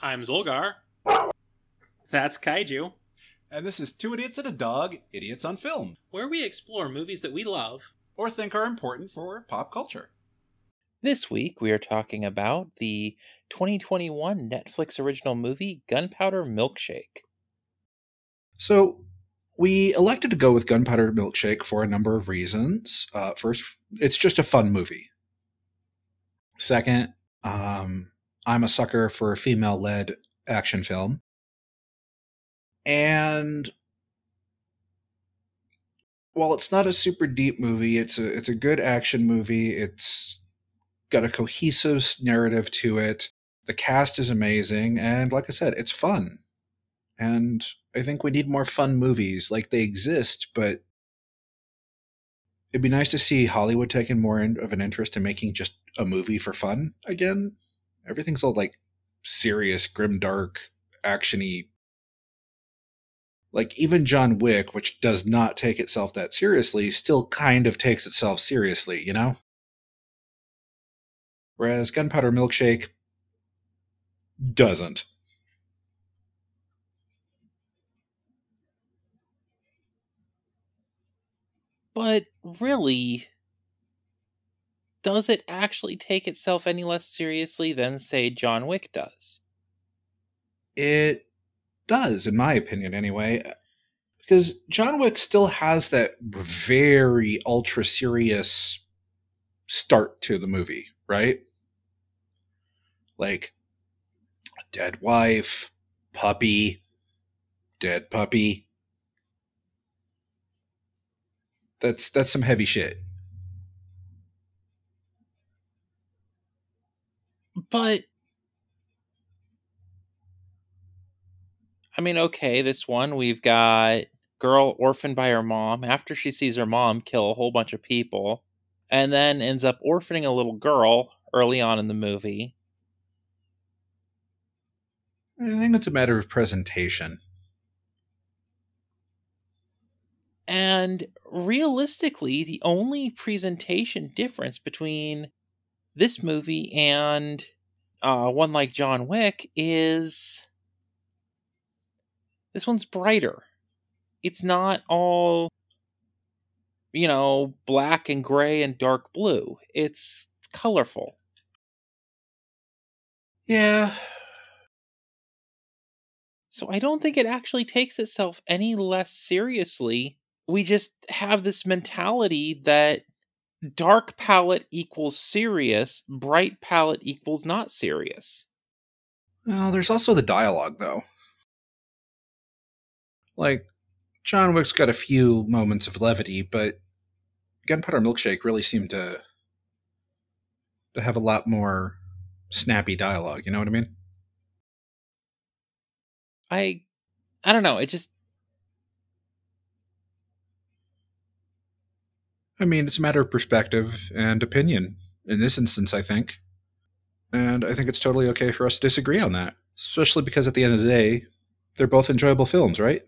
I'm Zolgar. That's Kaiju, And this is Two Idiots and a Dog, Idiots on Film, where we explore movies that we love. or think are important for pop culture. This week we are talking about the 2021 Netflix original movie Gunpowder Milkshake. So, we elected to go with Gunpowder Milkshake for a number of reasons. First, it's just a fun movie. Second, I'm a sucker for a female-led action film. And while it's not a super deep movie, it's a good action movie. It's got a cohesive narrative to it. The cast is amazing, and like I said, it's fun. And I think we need more fun movies. Like, they exist, but it'd be nice to see Hollywood taking more of an interest in making just a movie for fun again. Everything's all like serious, grimdark, actiony. Like, even John Wick, which does not take itself that seriously, still kind of takes itself seriously, you know? Whereas Gunpowder Milkshake doesn't. But really, does it actually take itself any less seriously than, say, John Wick does? It does, in my opinion, anyway. Because John Wick still has that very ultra-serious start to the movie, right? Like, dead wife, puppy, dead puppy. That's some heavy shit. But, I mean, okay, this one, we've got girl orphaned by her mom after she sees her mom kill a whole bunch of people, and then ends up orphaning a little girl early on in the movie. I think it's a matter of presentation. And realistically, the only presentation difference between this movie and one like John Wick is this one's brighter. It's not all, black and gray and dark blue. It's colorful. Yeah. So I don't think it actually takes itself any less seriously. We just have this mentality that dark palette equals serious, bright palette equals not serious. Well, there's also the dialogue, though. Like, John Wick's got a few moments of levity, but Gunpowder Milkshake really seemed to have a lot more snappy dialogue, you know what I mean? I don't know, it just... I mean, it's a matter of perspective and opinion in this instance, I think. And I think it's totally okay for us to disagree on that. Especially because at the end of the day, they're both enjoyable films, right?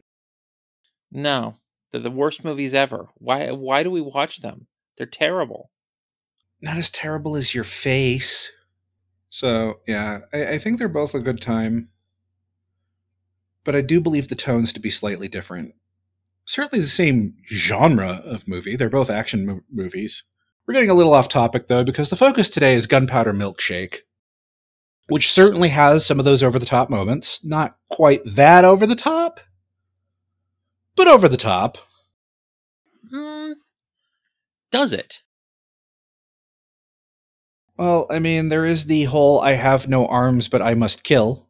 No. They're the worst movies ever. Why do we watch them? They're terrible. Not as terrible as your face. So, yeah, I think they're both a good time. But I do believe the tones to be slightly different. Certainly the same genre of movie. They're both action movies. We're getting a little off topic, though, because the focus today is Gunpowder Milkshake, which certainly has some of those over-the-top moments. Not quite that over-the-top, but over the top. Does it? Well, I mean, there is the whole I have no arms but I must kill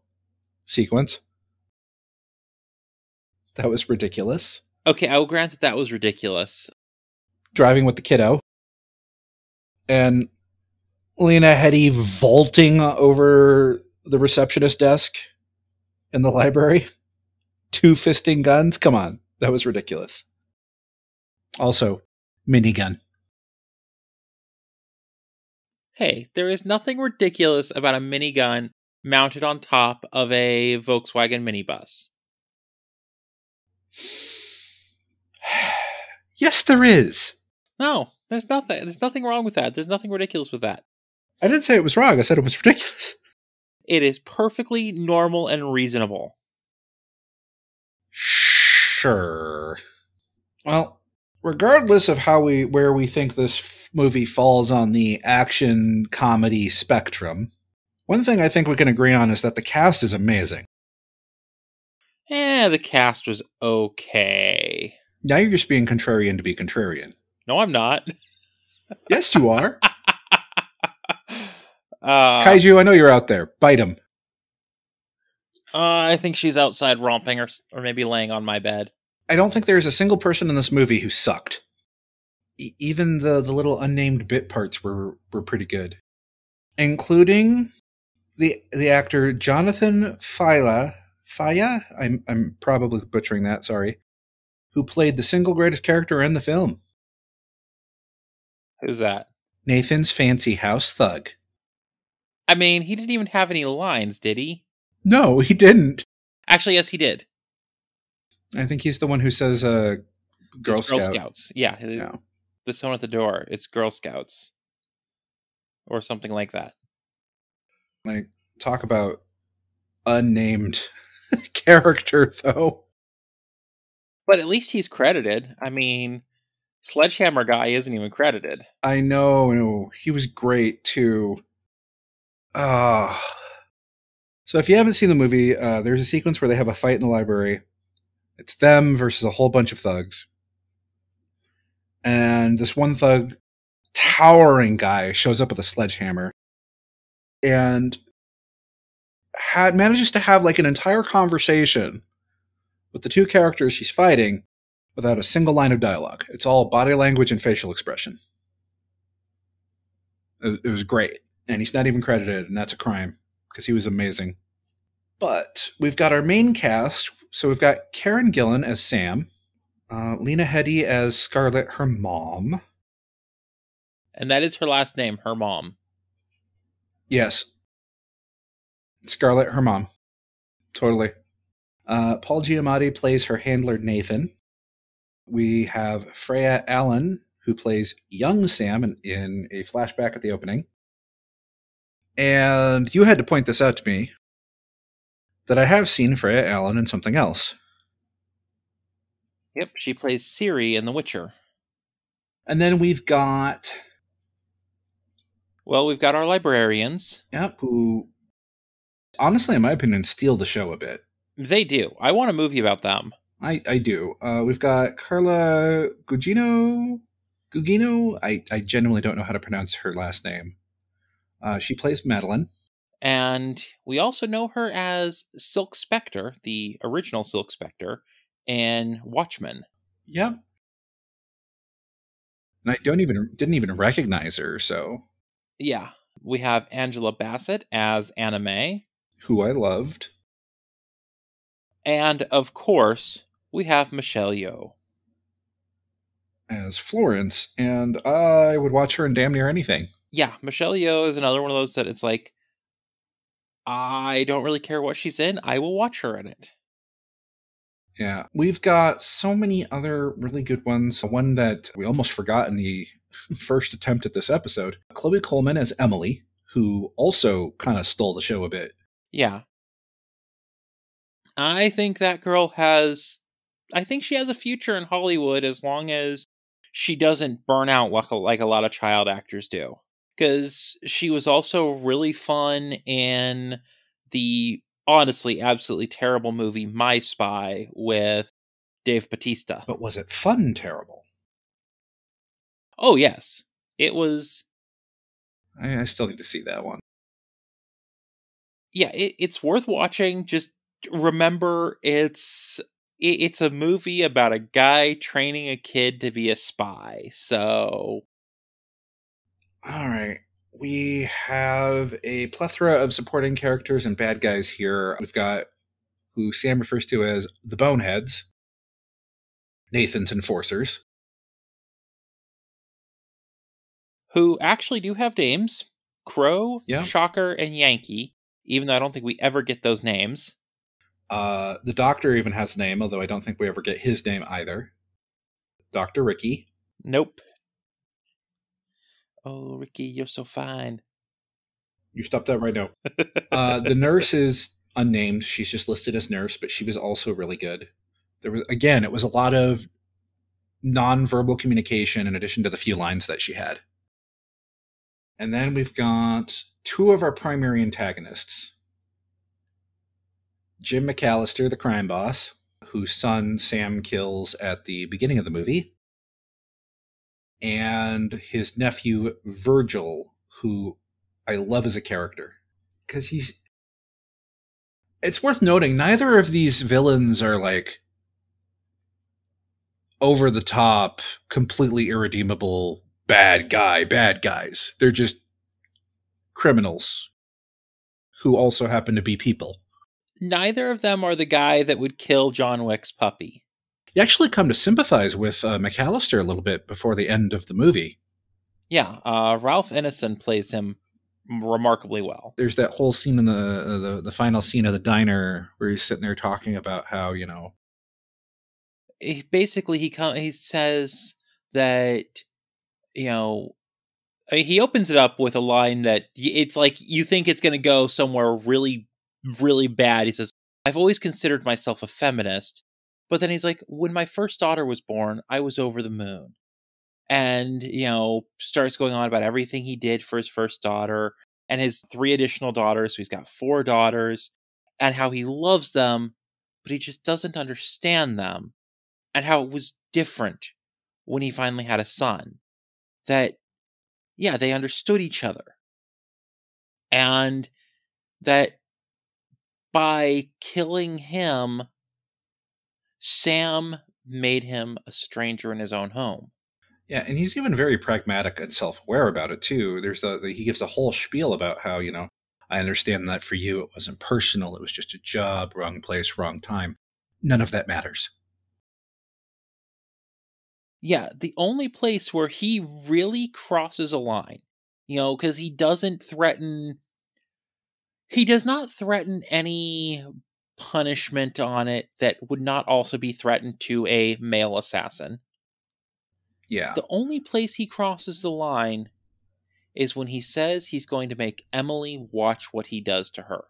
sequence. That was ridiculous. Okay, I will grant that was ridiculous. Driving with the kiddo. And Lena Heady vaulting over the receptionist desk in the library. Two-fisting guns. Come on. That was ridiculous. Also, minigun. Hey, there is nothing ridiculous about a minigun mounted on top of a Volkswagen minibus. Yes, there is. No, there's nothing. There's nothing wrong with that. There's nothing ridiculous with that. I didn't say it was wrong. I said it was ridiculous. It is perfectly normal and reasonable. Sure. Well, regardless of where we think this movie falls on the action comedy spectrum, one thing I think we can agree on is that the cast is amazing. The cast was okay. Now you're just being contrarian to be contrarian. No, I'm not. Yes, you are. Kaiju, Kaiju, I know you're out there. Bite him. I think she's outside romping or maybe laying on my bed. I don't think there's a single person in this movie who sucked. Even the little unnamed bit parts were pretty good. Including the actor Jonathan Faya? I'm probably butchering that, sorry. Who played the single greatest character in the film. Who's that? Nathan's fancy house thug. I mean, he didn't even have any lines, did he? No, he didn't. Actually, yes, he did. I think he's the one who says Girl Scouts. Yeah, Yeah. The someone at the door. It's Girl Scouts. Or something like that. Like, talk about unnamed character, though. But at least he's credited. I mean, Sledgehammer Guy isn't even credited. I know. He was great, too. So if you haven't seen the movie, there's a sequence where they have a fight in the library. It's them versus a whole bunch of thugs. And this one thug, towering guy, shows up with a sledgehammer. And manages to have like an entire conversation with the two characters he's fighting without a single line of dialogue. It's all body language and facial expression. It was great. And he's not even credited, and that's a crime, because he was amazing. But we've got our main cast. So we've got Karen Gillan as Sam, Lena Heady as Scarlett, her mom. And that is her last name, her mom. Yes. Scarlett, her mom. Totally. Paul Giamatti plays her handler, Nathan. We have Freya Allen, who plays young Sam in a flashback at the opening. And you had to point this out to me, that I have seen Freya Allen in something else. Yep, she plays Ciri in The Witcher. And then we've got... Well, we've got our librarians. Yep, who, honestly, in my opinion, steal the show a bit. They do. I want a movie about them. I do. We've got Carla Gugino. I genuinely don't know how to pronounce her last name. She plays Madeline. And we also know her as Silk Spectre, the original Silk Spectre, and Watchmen. Yep. And I didn't even recognize her, so. Yeah. We have Angella Basset as Anna May. Who I loved. And, of course, we have Michelle Yeoh. As Florence, and I would watch her in damn near anything. Yeah, Michelle Yeoh is another one of those that it's like, I don't really care what she's in. I will watch her in it. Yeah. We've got so many other really good ones. One that we almost forgot in the first attempt at this episode. Chloe Coleman as Emily, who also kind of stole the show a bit. Yeah. I think that girl has... I think she has a future in Hollywood as long as she doesn't burn out like a lot of child actors do. Because she was also really fun in the honestly absolutely terrible movie My Spy with Dave Bautista. But was it fun terrible? Oh, yes. It was... I still need to see that one. Yeah, it's worth watching. Just remember it's a movie about a guy training a kid to be a spy. So... All right. We have a plethora of supporting characters and bad guys here. We've got who Sam refers to as the Boneheads, Nathan's enforcers. Who actually do have names. Crow, Yeah. Shocker, and Yankee. Even though I don't think we ever get those names. The Doctor even has a name, although I don't think we ever get his name either. Dr. Ricky. Nope. Oh, Ricky, you're so fine. You stopped that right now. The nurse is unnamed. She's just listed as nurse, but she was also really good. It was a lot of non-verbal communication in addition to the few lines that she had. And then we've got two of our primary antagonists. Jim McAllister, the crime boss, whose son Sam kills at the beginning of the movie, and his nephew Virgil, who I love as a character. Because it's worth noting, neither of these villains are like over the top, completely irredeemable bad guys. They're just criminals who also happen to be people. Neither of them are the guy that would kill John Wick's puppy. You actually come to sympathize with McAllister a little bit before the end of the movie. Yeah, Ralph Ineson plays him remarkably well. There's that whole scene in the final scene of the diner where he's sitting there talking about how, Basically, he says that, he opens it up with a line that it's like you think it's going to go somewhere really, really bad. He says, "I've always considered myself a feminist," but then he's like, "When my first daughter was born, I was over the moon." And, starts going on about everything he did for his first daughter and his 3 additional daughters. So he's got 4 daughters, and how he loves them, but he just doesn't understand them. And how it was different when he finally had a son. That, yeah, they understood each other. And that by killing him, Sam made him a stranger in his own home. Yeah, and he's even very pragmatic and self-aware about it, too. He gives a whole spiel about how, I understand that for you it wasn't personal, it was just a job, wrong place, wrong time. None of that matters. Yeah, the only place where he really crosses a line, because he does not threaten any punishment on it that would not also be threatened to a male assassin. Yeah. The only place he crosses the line is when he says he's going to make Emily watch what he does to her.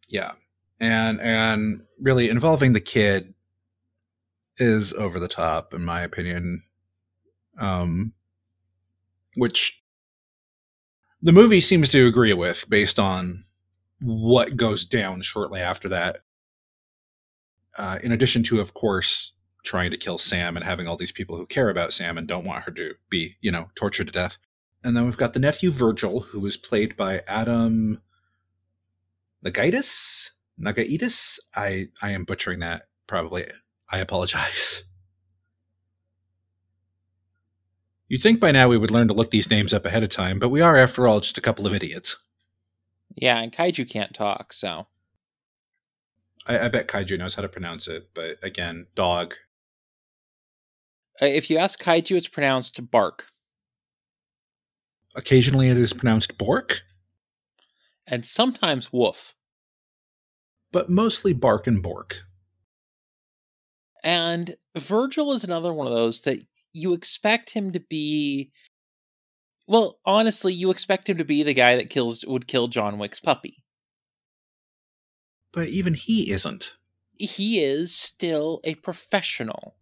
Yeah. And really involving the kid is over the top, in my opinion. Which the movie seems to agree with based on what goes down shortly after that. In addition to, of course, trying to kill Sam and having all these people who care about Sam and don't want her to be, tortured to death. And then we've got the nephew Virgil, who is played by Adam Nagaitis. I am butchering that, probably. I apologize. You'd think by now we would learn to look these names up ahead of time, but we are, after all, just a couple of idiots. Yeah, and Kaiju can't talk, so... I bet Kaiju knows how to pronounce it, but again, dog. If you ask Kaiju, it's pronounced bark. Occasionally it is pronounced bork. And sometimes woof. But mostly bark and bork. And Virgil is another one of those that you expect him to be... Well, honestly, you expect him to be the guy that would kill John Wick's puppy. But even he isn't. He is still a professional.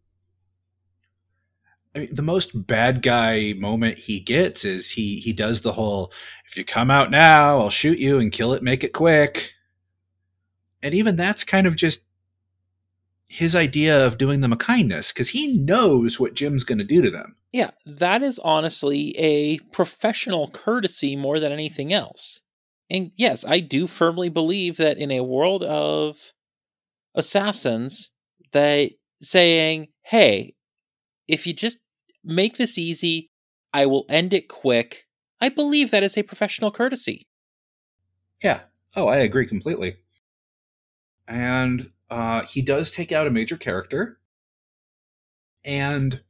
I mean, the most bad guy moment he gets is he does the whole, if you come out now, I'll shoot you and kill it, make it quick. And even that's kind of just his idea of doing them a kindness, because he knows what Jim's going to do to them. Yeah, that is honestly a professional courtesy more than anything else. And yes, I do firmly believe that in a world of assassins, that saying, hey, if you just make this easy, I will end it quick, I believe that is a professional courtesy. Yeah. Oh, I agree completely. And he does take out a major character. And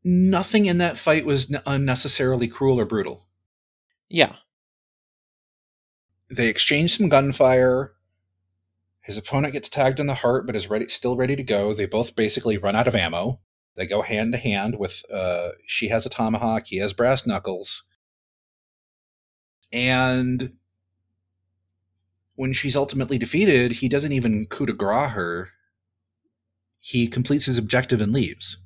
nothing in that fight was unnecessarily cruel or brutal. Yeah. They exchange some gunfire. His opponent gets tagged in the heart, but is still ready to go. They both basically run out of ammo. They go hand to hand with, she has a tomahawk, he has brass knuckles. And when she's ultimately defeated, he doesn't even coup de grace her. He completes his objective and leaves.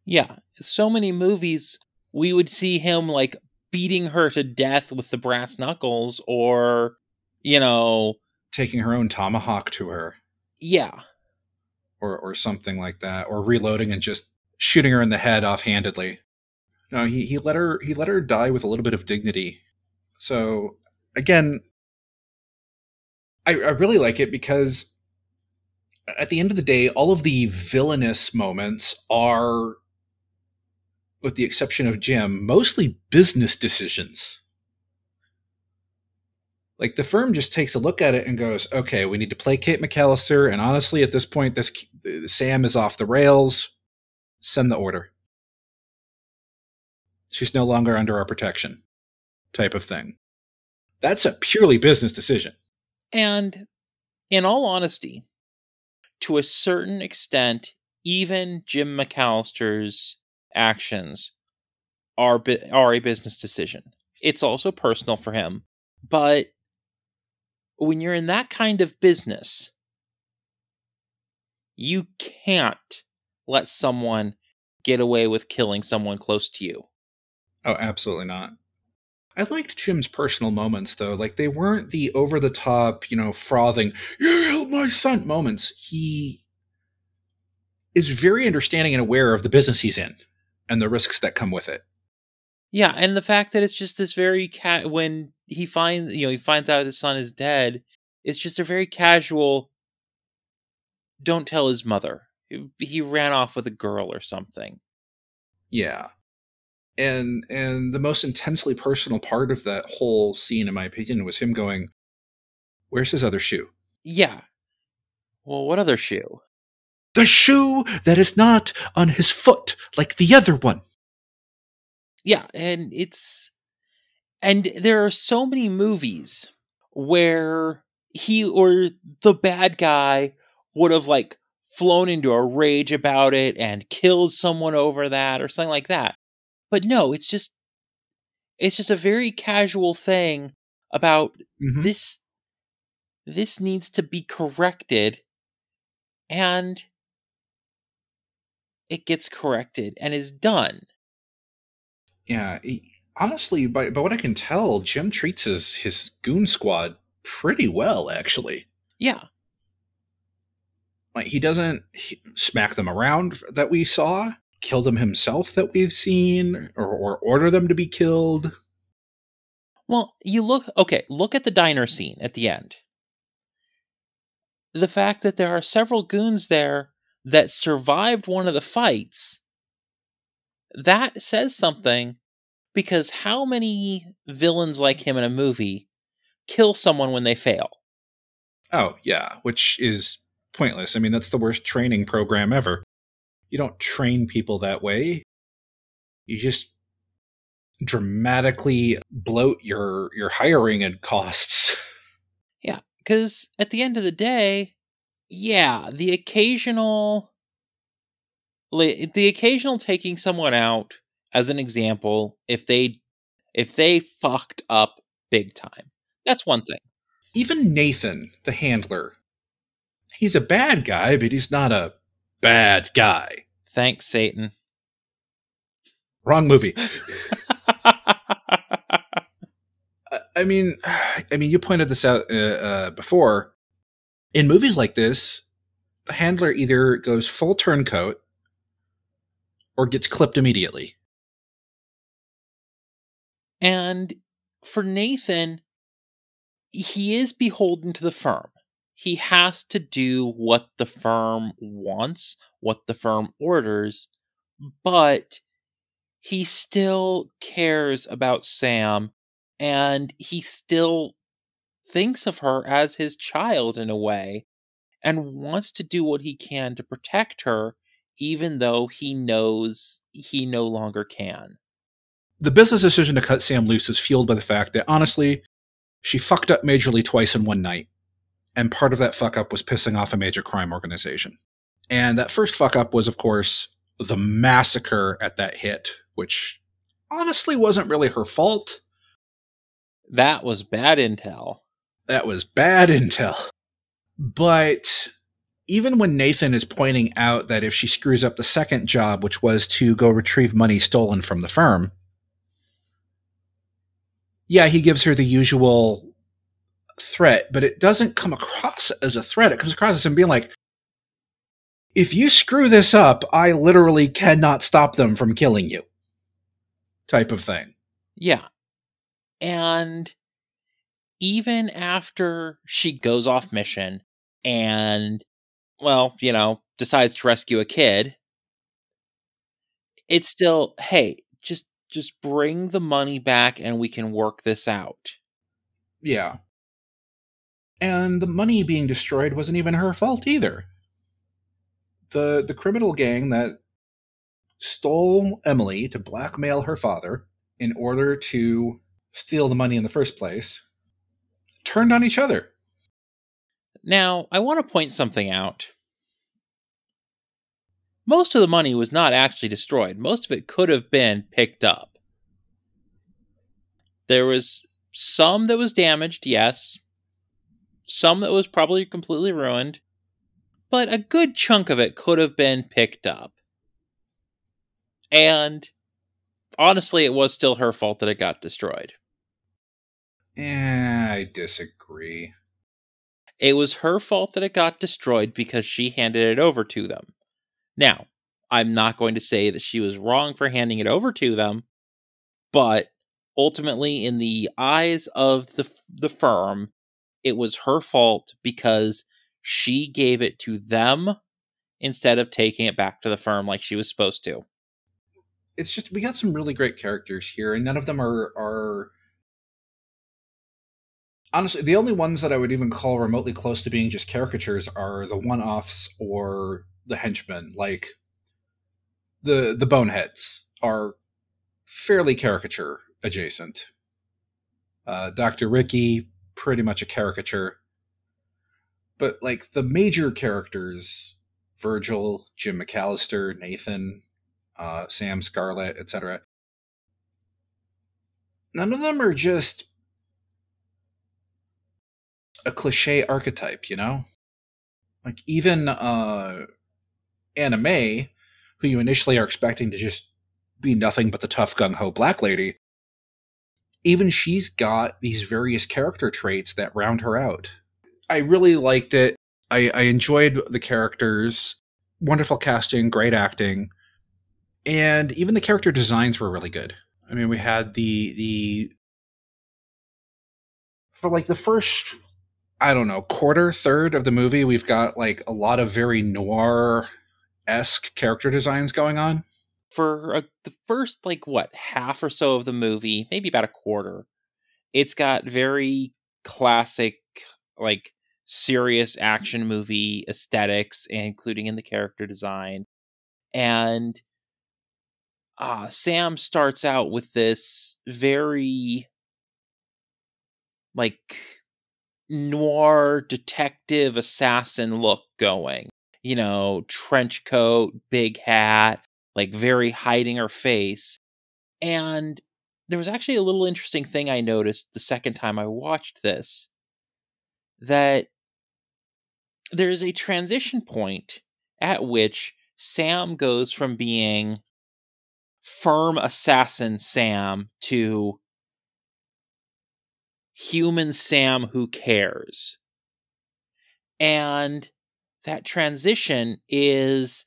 Yeah. So many movies, we would see him, like, beating her to death with the brass knuckles, or, taking her own tomahawk to her. Yeah. Or something like that. Or reloading and just shooting her in the head offhandedly. No, he let her die with a little bit of dignity. So, again, I really like it because at the end of the day, all of the villainous moments are, with the exception of Jim, mostly business decisions. Like, the firm just takes a look at it and goes, okay, we need to placate McAllister, and honestly, at this point, Sam is off the rails. Send the order. She's no longer under our protection, type of thing. That's a purely business decision. And in all honesty, to a certain extent, even Jim McAllister's actions are a business decision. It's also personal for him. But when you're in that kind of business, you can't let someone get away with killing someone close to you. Oh, absolutely not. I liked Jim's personal moments, though. Like, they weren't the over-the-top, frothing, you killed my son moments. He is very understanding and aware of the business he's in and the risks that come with it. Yeah, and the fact that it's just this very when he finds out his son is dead, it's just a very casual, don't tell his mother. He ran off with a girl or something. Yeah. And the most intensely personal part of that whole scene, in my opinion, was him going, where's his other shoe? Yeah. Well, what other shoe? The shoe that is not on his foot like the other one. Yeah, and there are so many movies where he or the bad guy would have, like, flown into a rage about it and killed someone over that or something like that. But no, it's just a very casual thing about this needs to be corrected, and it gets corrected and is done. Yeah, honestly, by what I can tell, Jim treats his goon squad pretty well, actually. Yeah. Like, he doesn't smack them around that we saw, kill them himself that we've seen, or order them to be killed. Well, look at the diner scene at the end. The fact that there are several goons there that survived one of the fights, that says something, because how many villains like him in a movie kill someone when they fail? Oh, yeah, which is pointless. I mean, that's the worst training program ever. You don't train people that way. You just dramatically bloat your hiring and costs. Yeah, because at the end of the day, yeah, the occasional taking someone out as an example, if they fucked up big time, that's one thing. Even Nathan, the handler, he's a bad guy, but he's not a bad guy. Thanks, Satan. Wrong movie. I mean, you pointed this out before. In movies like this, the handler either goes full turncoat or gets clipped immediately. And for Nathan, he is beholden to the firm. He has to do what the firm wants, what the firm orders, but he still cares about Sam, and he still thinks of her as his child in a way, and wants to do what he can to protect her, even though he knows he no longer can. The business decision to cut Sam loose is fueled by the fact that, honestly, she fucked up majorly twice in one night. And part of that fuck up was pissing off a major crime organization. And that first fuck up was, of course, the massacre at that hit, which honestly wasn't really her fault. That was bad intel. That was bad intel. But even when Nathan is pointing out that if she screws up the second job, which was to go retrieve money stolen from the firm, yeah, he gives her the usual threat, but it doesn't come across as a threat. It comes across as him being like, if you screw this up, I literally cannot stop them from killing you. Type of thing. Yeah. And even after she goes off mission and, well, decides to rescue a kid, it's still, hey, just bring the money back and we can work this out. Yeah. And the money being destroyed wasn't even her fault either. The criminal gang that stole Emily to blackmail her father in order to steal the money in the first place turned on each other. Now, I want to point something out. Most of the money was not actually destroyed. Most of it could have been picked up. There was some that was damaged, yes. Some that was probably completely ruined. But a good chunk of it could have been picked up. And honestly, it was still her fault that it got destroyed. I disagree. It was her fault that it got destroyed because she handed it over to them. Now, I'm not going to say that she was wrong for handing it over to them, but ultimately, in the eyes of the firm, it was her fault because she gave it to them instead of taking it back to the firm like she was supposed to. It's just, we got some really great characters here, and none of them are honestly, the only ones that I would even call remotely close to being just caricatures are the one-offs or the henchmen. Like, the boneheads are fairly caricature adjacent. Dr. Ricky, pretty much a caricature. But, like, the major characters, Virgil, Jim McAllister, Nathan, Sam Scarlett, etc., none of them are just a cliche archetype, Like, even Anna May, who you initially are expecting to just be nothing but the tough gung-ho black lady, even she's got these various character traits that round her out. I really liked it. I enjoyed the characters. Wonderful casting, great acting. And even the character designs were really good. I mean, we had the for like the first, I don't know, third of the movie, we've got like a lot of very noir-esque character designs going on. For the first, half or so of the movie, maybe about a quarter, it's got very classic, serious action movie aesthetics, including in the character design. And Sam starts out with this very, noir detective assassin look going. Trench coat, big hat, very hiding her face. And there was actually a little interesting thing I noticed the second time I watched this, that there's a transition point at which Sam goes from being firm assassin Sam to human Sam who cares. And that transition is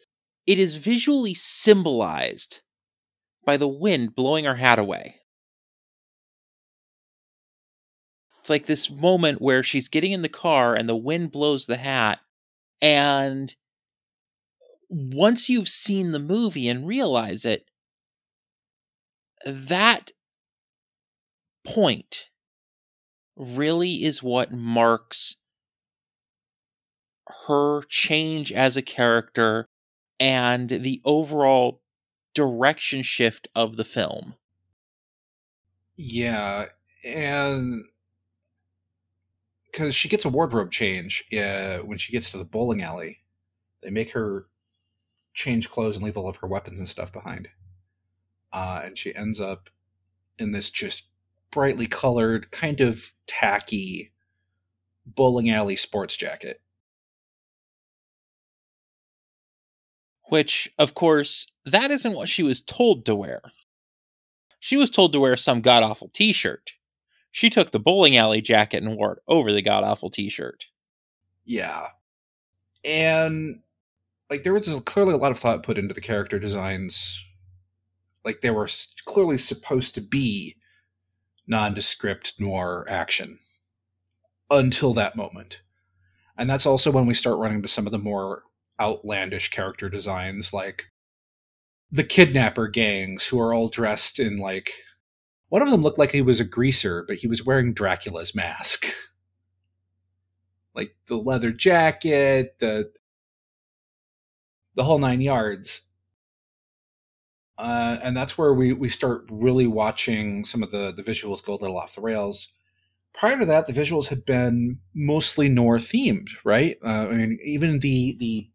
visually symbolized by the wind blowing her hat away. It's like this moment where she's getting in the car and the wind blows the hat. And once you've seen the movie and realize it, that point really is what marks her change as a character and the overall direction shift of the film. Yeah, and because she gets a wardrobe change when she gets to the bowling alley. They make her change clothes and leave all of her weapons and stuff behind. And she ends up in this just brightly colored, kind of tacky bowling alley sports jacket. Which, of course, that isn't what she was told to wear. She was told to wear some god-awful t-shirt. She took the bowling alley jacket and wore it over the god-awful t-shirt. Yeah. And, like, there was clearly a lot of thought put into the character designs. Like, they were clearly supposed to be nondescript noir action. Until that moment. And that's also when we start running to some of the more outlandish character designs, like the kidnapper gangs who are all dressed in, like, one of them looked like he was a greaser, but he was wearing Dracula's mask. Like the leather jacket, the whole 9 yards. And that's where we start really watching some of the visuals go a little off the rails. Prior to that, the visuals had been mostly noir themed, right? I mean, even the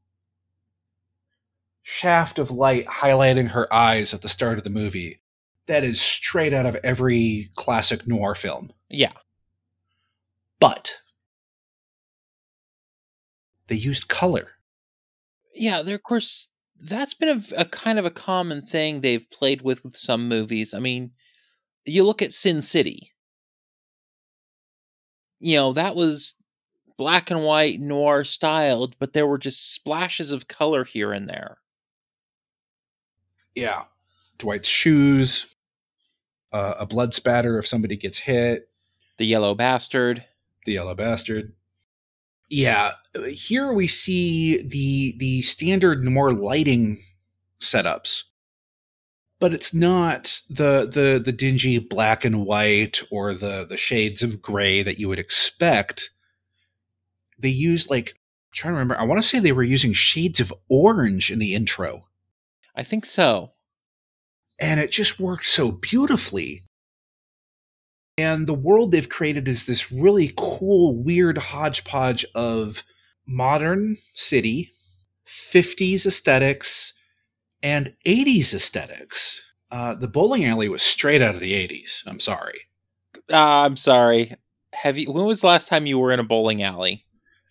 shaft of light highlighting her eyes at the start of the movie, that is straight out of every classic noir film. Yeah. But they used color. Yeah, of course, that's been a kind of a common thing they've played with some movies. I mean, you look at Sin City. You know, that was black and white, noir styled, but there were just splashes of color here and there. Yeah. Dwight's shoes, a blood spatter if somebody gets hit. The Yellow Bastard. The Yellow Bastard. Yeah. Here we see the standard noir lighting setups. But it's not the dingy black and white or the shades of gray that you would expect. They use, like, I'm trying to remember, I want to say they were using shades of orange in the intro. I think so. And it just worked so beautifully. And the world they've created is this really cool, weird hodgepodge of modern city, 50s aesthetics, and 80s aesthetics. The bowling alley was straight out of the 80s. I'm sorry. I'm sorry. When was the last time you were in a bowling alley?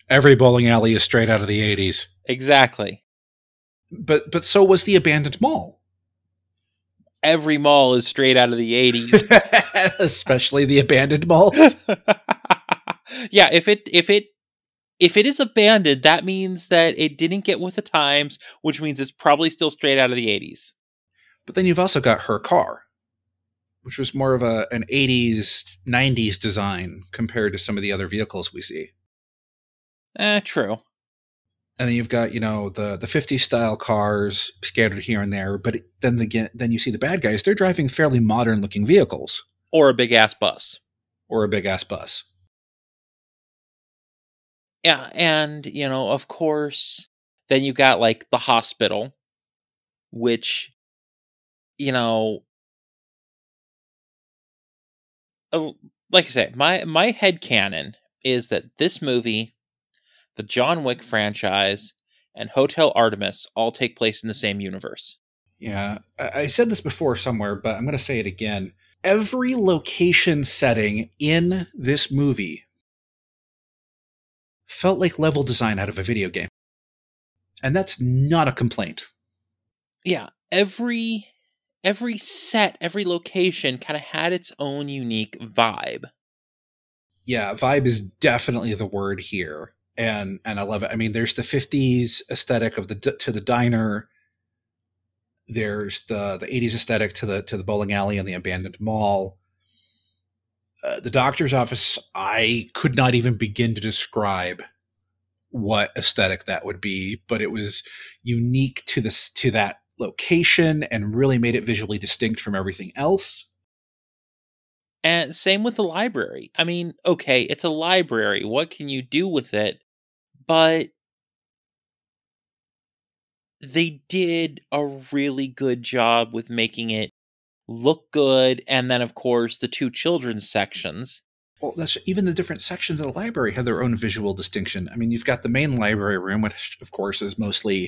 Every bowling alley is straight out of the 80s. Exactly. But so was the abandoned mall. Every mall is straight out of the 80s. Especially the abandoned malls. Yeah, if it is abandoned, that means that it didn't get with the times, which means it's probably still straight out of the 80s. But then you've also got Her Car, which was more of an 80s, 90s design compared to some of the other vehicles we see. True. And then you've got, the 50s style cars scattered here and there, but then you see the bad guys, they're driving fairly modern looking vehicles. Or a big-ass bus. Yeah, and, of course, then you got, like, the hospital, which, like I say, my headcanon is that this movie, the John Wick franchise, and Hotel Artemis all take place in the same universe. Yeah, I said this before somewhere, but I'm going to say it again. Every location setting in this movie felt like level design out of a video game. And that's not a complaint. Yeah, every set, every location kind of had its own unique vibe. Yeah, vibe is definitely the word here. And I love it. I mean, there's the 50s aesthetic of to the diner. There's the 80s aesthetic to the bowling alley and the abandoned mall. The doctor's office, I could not even begin to describe what aesthetic that would be, but it was unique to that location and really made it visually distinct from everything else. And same with the library. I mean, okay, it's a library. What can you do with it? But they did a really good job with making it look good. And then, of course, the two children's sections. Well, that's even the different sections of the library had their own visual distinction. I mean, you've got the main library room, which, of course, is mostly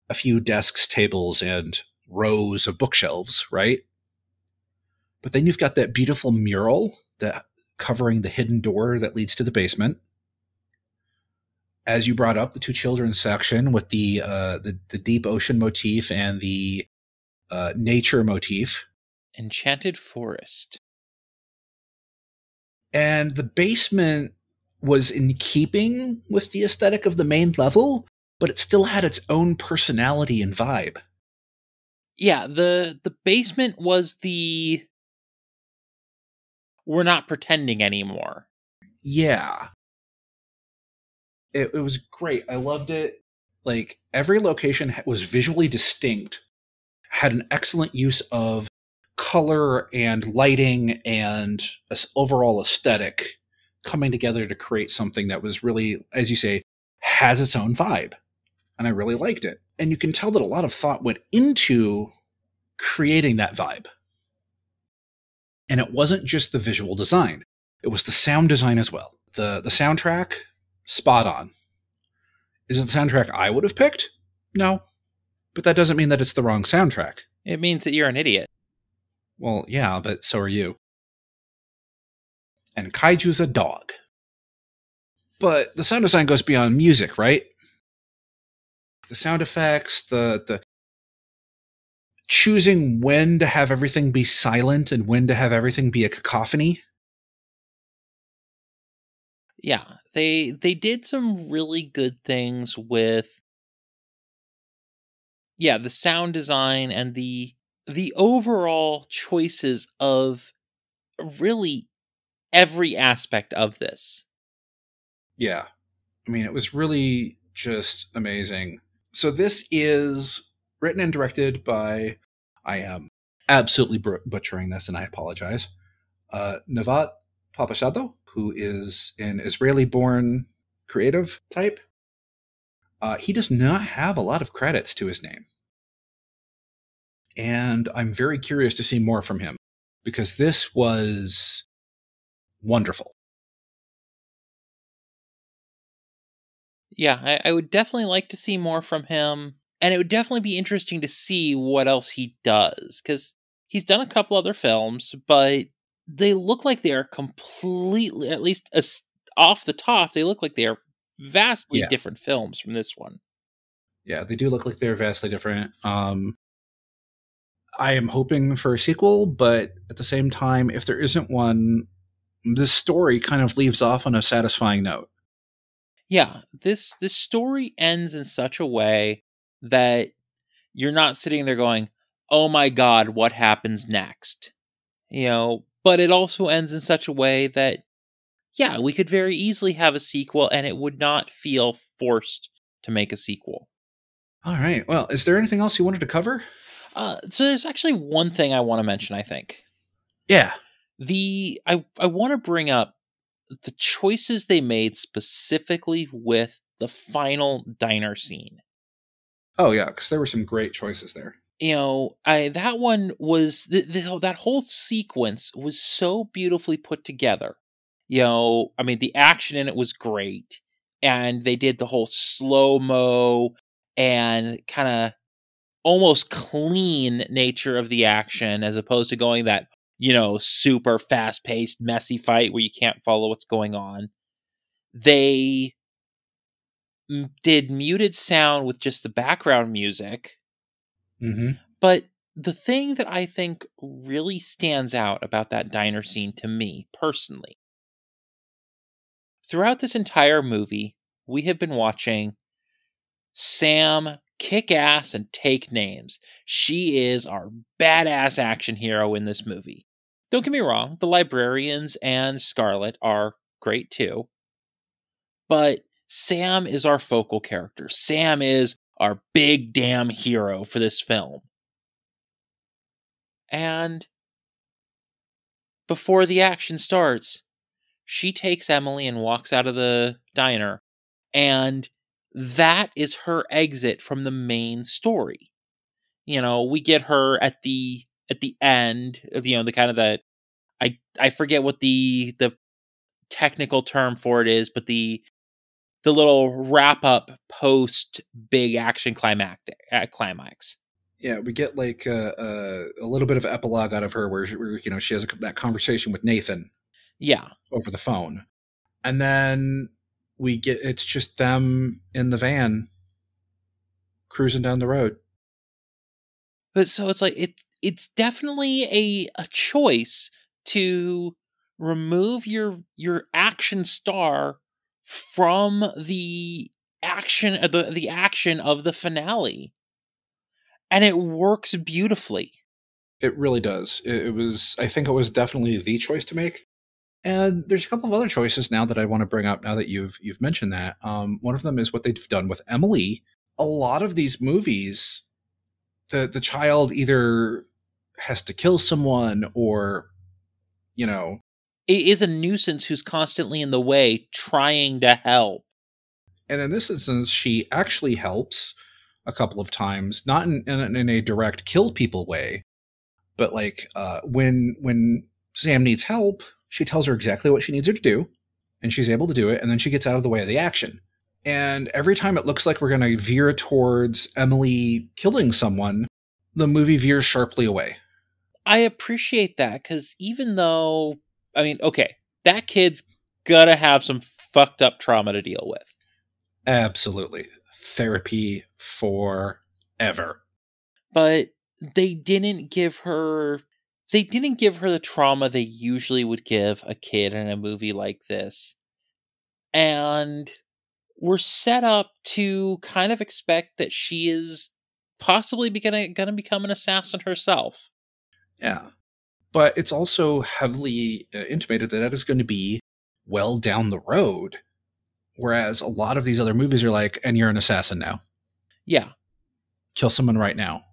a few desks, tables, and rows of bookshelves, right? But then you've got that beautiful mural that covering the hidden door that leads to the basement. As you brought up, the two children's section with the deep ocean motif and the nature motif. Enchanted Forest. And the basement was in keeping with the aesthetic of the main level, but it still had its own personality and vibe. Yeah, the basement was the we're not pretending anymore. Yeah. It was great. I loved it. Like, every location was visually distinct, had an excellent use of color and lighting and overall aesthetic coming together to create something that was really, as you say, has its own vibe. And I really liked it. And you can tell that a lot of thought went into creating that vibe. And it wasn't just the visual design. It was the sound design as well. The soundtrack, spot on. Is it the soundtrack I would have picked? No. But that doesn't mean that it's the wrong soundtrack. It means that you're an idiot. Well, yeah, but so are you. And Kaiju's a dog. But the sound design goes beyond music, right? The sound effects, the choosing when to have everything be silent and when to have everything be a cacophony. Yeah, they did some really good things with the sound design and the overall choices of really every aspect of this. Yeah. I mean, it was really just amazing. So this is written and directed by, I am absolutely butchering this and I apologize, Navat Papashado, who is an Israeli-born creative type. He does not have a lot of credits to his name. And I'm very curious to see more from him, because this was wonderful. Yeah, I would definitely like to see more from him. And it would definitely be interesting to see what else he does. Because he's done a couple other films, but they look like they are completely, at least off the top, they look like they are vastly different films from this one. Yeah, they do look like they're vastly different. I am hoping for a sequel, but at the same time, if there isn't one, this story kind of leaves off on a satisfying note. Yeah, this story ends in such a way that you're not sitting there going, "Oh my god, what happens next?" But it also ends in such a way that we could very easily have a sequel and it would not feel forced to make a sequel. All right. Well, is there anything else you wanted to cover? So there's actually one thing I want to mention, I think. Yeah. I want to bring up the choices they made specifically with the final diner scene. Oh, yeah, because there were some great choices there. That one was, that whole sequence was so beautifully put together. I mean, the action in it was great. And they did the whole slow-mo and kind of almost clean nature of the action, as opposed to going that, super fast-paced, messy fight where you can't follow what's going on. They did muted sound with just the background music. Mm-hmm. But the thing that I think really stands out about that diner scene to me, personally, throughout this entire movie, we have been watching Sam kick ass and take names. She is our badass action hero in this movie. Don't get me wrong, the librarians and Scarlet are great too. But Sam is our focal character. Sam is our big damn hero for this film. And before the action starts, she takes Emily and walks out of the diner. And that is her exit from the main story. We get her at the end of, the kind of the, I forget what the technical term for it is, but the little wrap up post big action climax. Yeah, we get like a little bit of epilogue out of her where she has that conversation with Nathan. Yeah. Over the phone. And then it's just them in the van cruising down the road. But so it's like it's definitely a choice to remove your action star from the action of the action of the finale. And it works beautifully. It really does. I think it was definitely the choice to make. And there's a couple of other choices now that I want to bring up now that you've mentioned that. One of them is what they've done with Emily. A lot of these movies, the child either has to kill someone or, it is a nuisance who's constantly in the way trying to help. And in this instance, she actually helps a couple of times, not in a direct kill people way, but like when Sam needs help, she tells her exactly what she needs her to do, and she's able to do it, and then she gets out of the way of the action. And every time it looks like we're going to veer towards Emily killing someone, the movie veers sharply away. I appreciate that, because even though, okay, that kid's gonna have some fucked up trauma to deal with. Absolutely. Therapy forever. But they didn't give her the trauma they usually would give a kid in a movie like this. And we're set up to kind of expect that she is possibly gonna become an assassin herself. Yeah. But it's also heavily intimated that is going to be well down the road. Whereas a lot of these other movies are like, and you're an assassin now. Yeah. Kill someone right now.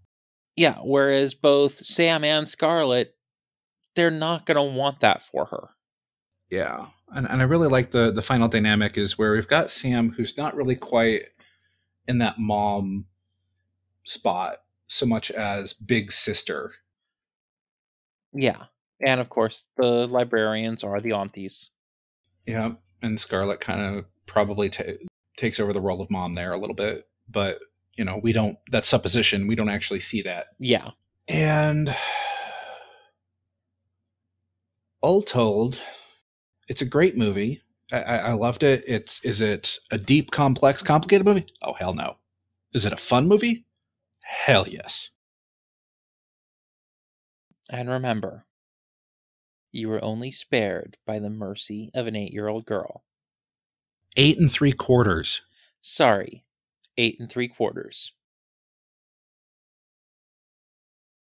Yeah, whereas both Sam and Scarlett, they're not going to want that for her. Yeah. And I really like the final dynamic is where we've got Sam, who's not really quite in that mom spot so much as big sister. Yeah. And of course, the librarians are the aunties. Yeah. And Scarlett kind of probably takes over the role of mom there a little bit. But, that's supposition. We don't actually see that. Yeah. And all told, it's a great movie. I loved it. Is it a deep, complex, complicated movie? Oh, hell no. Is it a fun movie? Hell yes. And remember, you were only spared by the mercy of an 8-year-old girl. 8 3/4. Sorry, 8 3/4.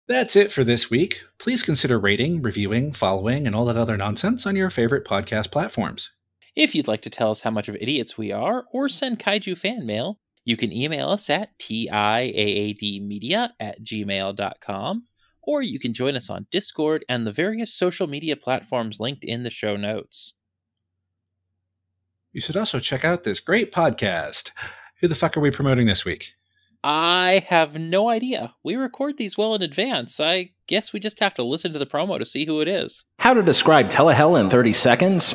That's it for this week. Please consider rating, reviewing, following, and all that other nonsense on your favorite podcast platforms. If you'd like to tell us how much of idiots we are, or send Kaiju fan mail, you can email us at tiaadmedia@gmail.com, or you can join us on Discord and the various social media platforms linked in the show notes. You should also check out this great podcast. Who the fuck are we promoting this week? I have no idea. We record these well in advance. I guess we just have to listen to the promo to see who it is. How to describe Telehell in 30 seconds?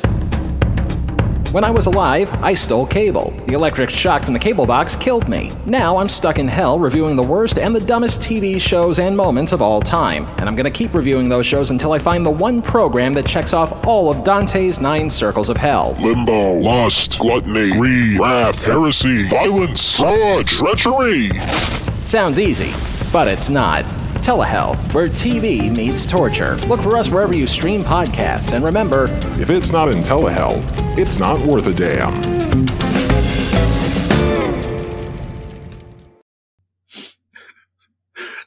When I was alive, I stole cable. The electric shock from the cable box killed me. Now I'm stuck in hell reviewing the worst and the dumbest TV shows and moments of all time. And I'm gonna keep reviewing those shows until I find the one program that checks off all of Dante's 9 circles of hell. Limbo, lust, gluttony, greed, wrath, heresy, violence, fraud, treachery. Sounds easy, but it's not. Telehell, where TV meets torture. Look for us wherever you stream podcasts, and remember, if it's not in Telehell, it's not worth a damn.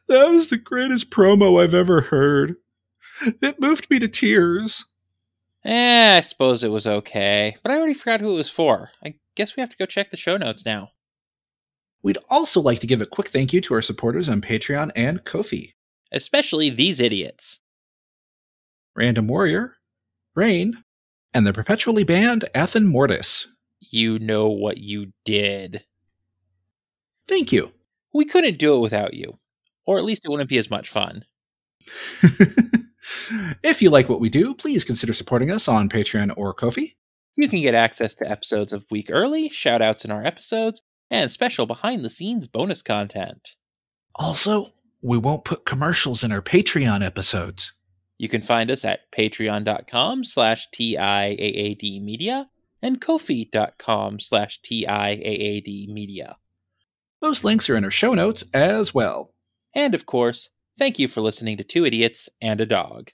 That was the greatest promo I've ever heard. It moved me to tears. I suppose it was okay, but I already forgot who it was for. I guess we have to go check the show notes now. We'd also like to give a quick thank you to our supporters on Patreon and Ko-fi. Especially these idiots. Random Warrior, Rain, and the perpetually banned Athen Mortis. You know what you did. Thank you. We couldn't do it without you. Or at least it wouldn't be as much fun. If you like what we do, please consider supporting us on Patreon or Ko-fi. You can get access to episodes of Week Early, shoutouts in our episodes, and special behind-the-scenes bonus content. Also, we won't put commercials in our Patreon episodes. You can find us at patreon.com/TIAAD media and ko-fi.com/TIAAD media. Those links are in our show notes as well. And of course, thank you for listening to Two Idiots and a Dog.